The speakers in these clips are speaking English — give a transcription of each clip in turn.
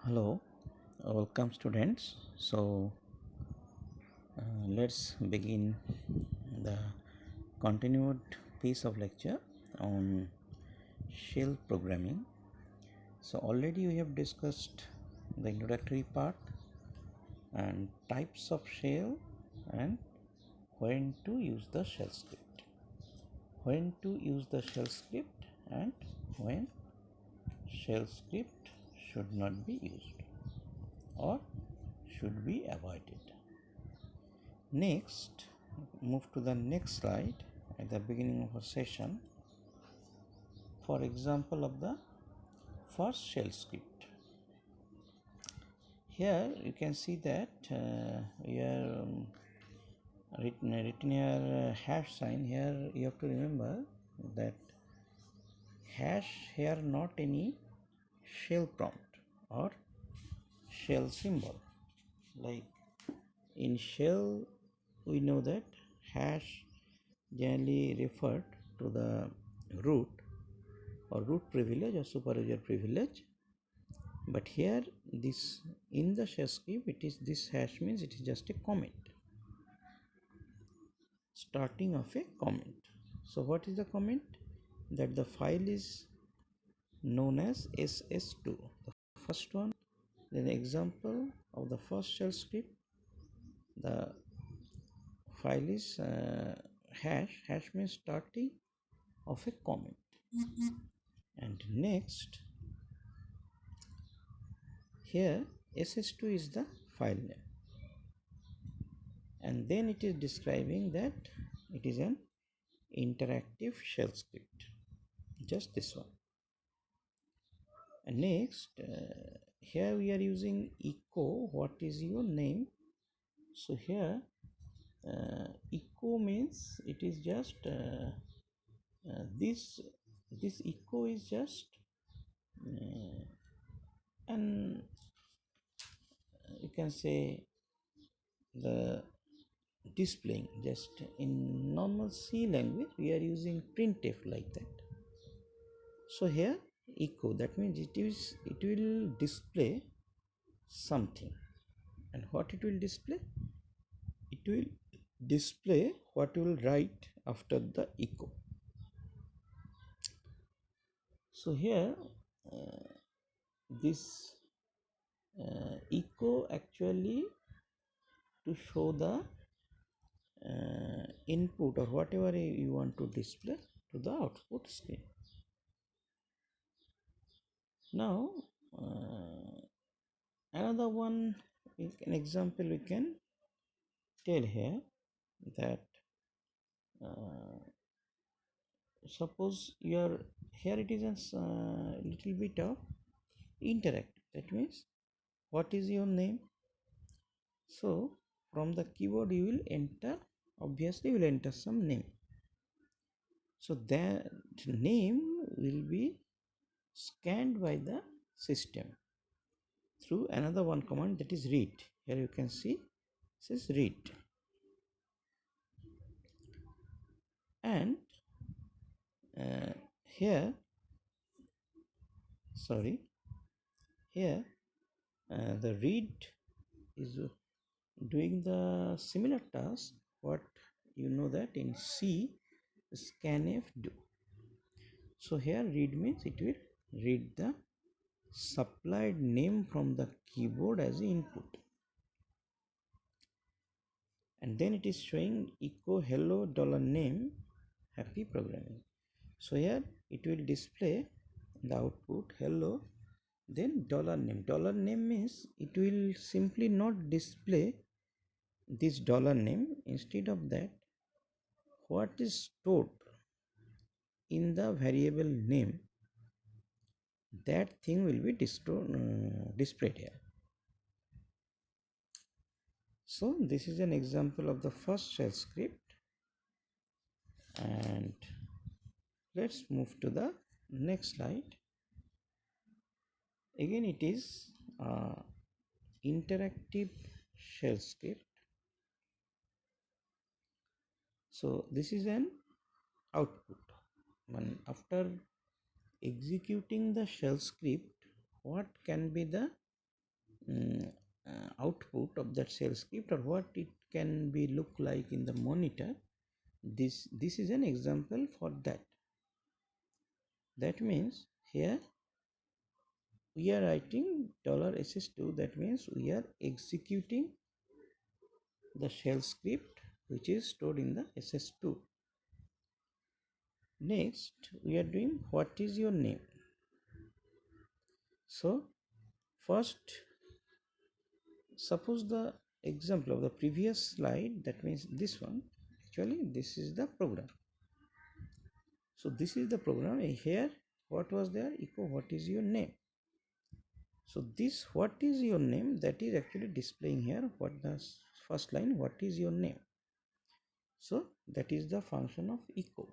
Hello, welcome students. Let's begin the continued piece of lecture on shell programming. So already we have discussed the introductory part and types of shell and when to use the shell script. When to use the shell script and when shell script should not be used or should be avoided. Next, move to the next slide at the beginning of our session. For example of the first shell script. Here you can see that we are written here hash sign. Here you have to remember that hash here not any shell prompt or shell symbol. Like in shell we know that hash generally referred to the root or root privilege or super user privilege, but here this in the shell script it is this hash means it is just a comment, starting of a comment. So what is the comment? That the file is known as ss2, the first one. Then example of the first shell script, the file is hash means starting of a comment. And next here ss2 is the file name, and then it is describing that it is an interactive shell script, just this one. And next here we are using echo what is your name. So here echo means it is just this echo is just and you can say the displaying, just in normal C language we are using printf like that. So here echo, that means it will display something, and what it will display? It will display what you will write after the echo. So here this echo actually to show the input or whatever you want to display to the output screen. Now another one, an example we can tell here that suppose you are here, it is a little bit of interactive. That means what is your name? So from the keyboard you will enter, obviously you will enter some name. So that name will be scanned by the system through another one command, that is read. Here you can see it says read, and here the read is doing the similar task what you know that in C scanf do. So here read means it will read the supplied name from the keyboard as input, and then it is showing echo hello $name happy programming. So here it will display the output hello, then $name. $name means it will simply not display this $name. Instead of that, what is stored in the variable name, that thing will be displayed here. So this is an example of the first shell script, and let's move to the next slide. Again it is interactive shell script. So this is an output. When after executing the shell script, what can be the mm, output of that shell script, or what it can be look like in the monitor. This is an example for that. That means here we are writing $ss2. That means we are executing the shell script which is stored in the ss2. Next we are doing what is your name. So first, suppose the example of the previous slide, that means this one, actually this is the program. So this is the program. Here what was there? Echo what is your name. So this what is your name, that is actually displaying here what the first line, what is your name. So that is the function of echo.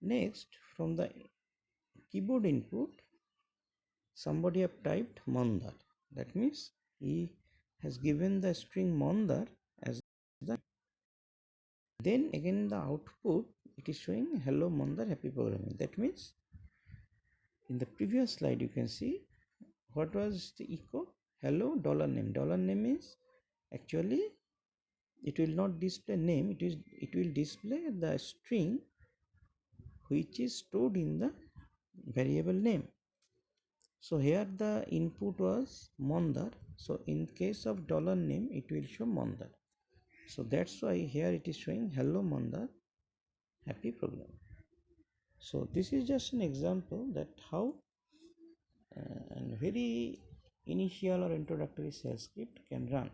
Next, from the keyboard input, somebody have typed Mandar. That means he has given the string Mandar as the. Then again the output, it is showing hello Mandar, happy programming. That means in the previous slide you can see what was the echo, hello $name. $name means actually it will not display name, it will display the string which is stored in the variable name. So here the input was Mandar. So in case of $name, it will show Mandar. So that's why here it is showing hello Mandar, happy program. So this is just an example that how a very initial or introductory shell script can run.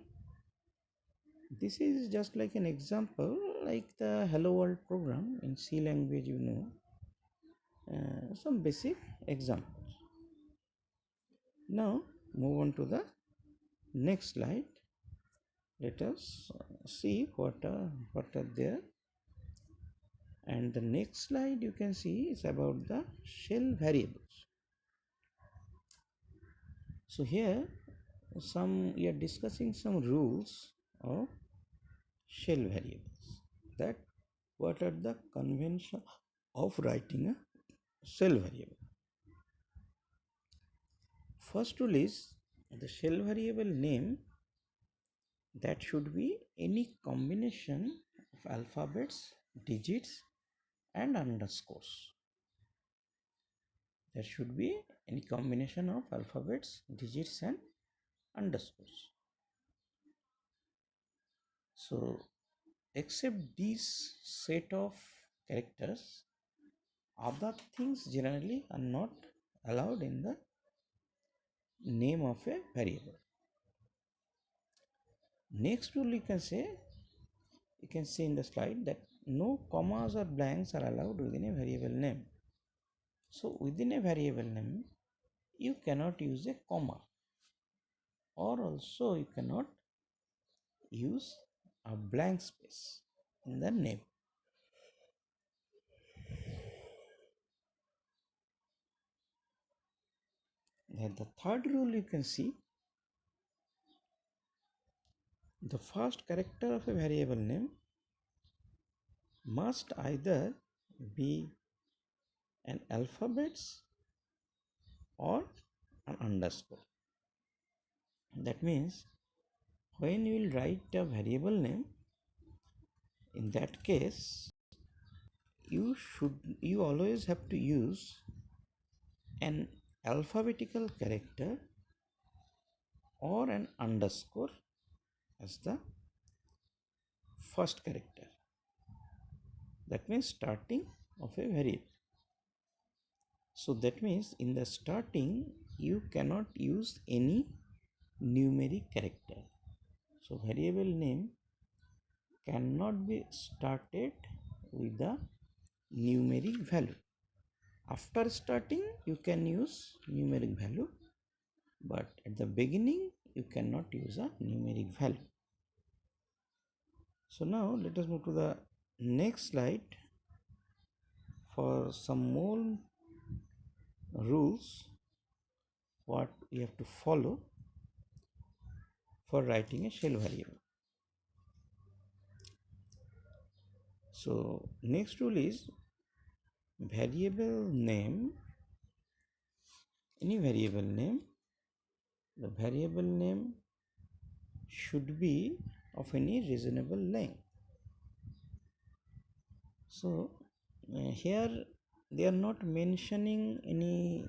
This is just like an example, like the hello world program in C language, some basic examples. Now move on to the next slide. Let us see what are there. And the next slide you can see is about the shell variables. So here we are discussing some rules of shell variables, that what are the convention of writing a shell variable. First rule is the shell variable name, that should be any combination of alphabets, digits and underscores. There should be any combination of alphabets, digits and underscores. So except these set of characters, other things generally are not allowed in the name of a variable. Next rule you can see in the slide, that no commas or blanks are allowed within a variable name. So within a variable name you cannot use a comma, or also you cannot use a blank space in the name. Then the third rule you can see, the first character of a variable name must either be an alphabets or an underscore. That means when you will write a variable name, in that case you always have to use an alphabetical character or an underscore as the first character. That means starting of a variable. So that means in the starting you cannot use any numeric character. So variable name cannot be started with the numeric value. After starting you can use numeric value, but at the beginning you cannot use a numeric value. So now let us move to the next slide for some more rules what we have to follow for writing a shell variable. So next rule is variable name, any variable name the variable name should be of any reasonable length. So here they are not mentioning any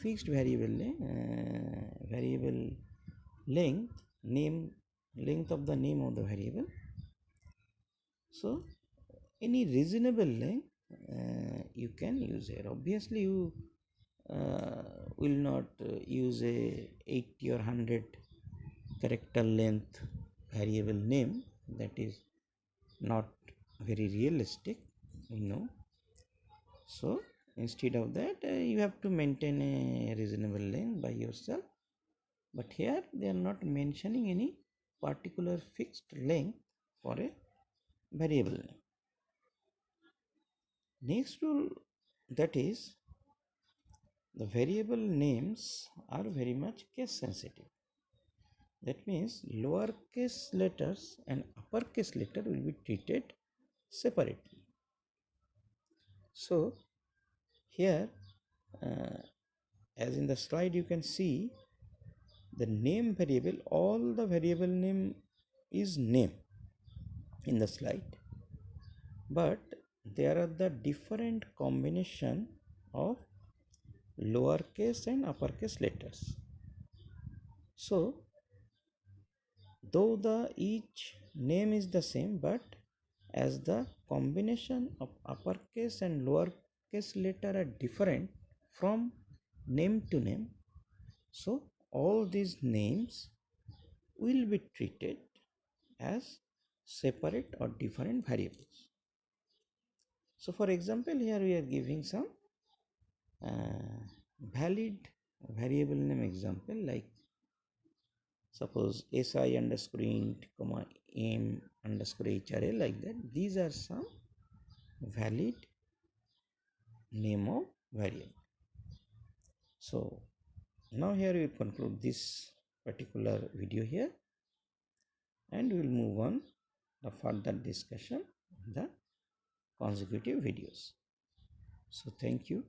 fixed variable length, name length of the name of the variable. So any reasonable length you can use here. Obviously you will not use a 80 or 100 character length variable name. That is not very realistic, you know. So instead of that you have to maintain a reasonable length by yourself, but here they are not mentioning any particular fixed length for a variable name. Next rule, that is, the variable names are very much case sensitive. That means lowercase letters and uppercase letter will be treated separately. So here as in the slide you can see the name variable, all the variable name is name in the slide, but there are the different combination of lowercase and uppercase letters. So though the each name is the same, but as the combination of uppercase and lowercase letter are different from name to name, so all these names will be treated as separate or different variables. So for example, here we are giving some valid variable name example, like suppose si underscore int comma m underscore hra, like that. These are some valid name of variable. So now here we will conclude this particular video here, and we will move on the further discussion in the consecutive videos. So thank you.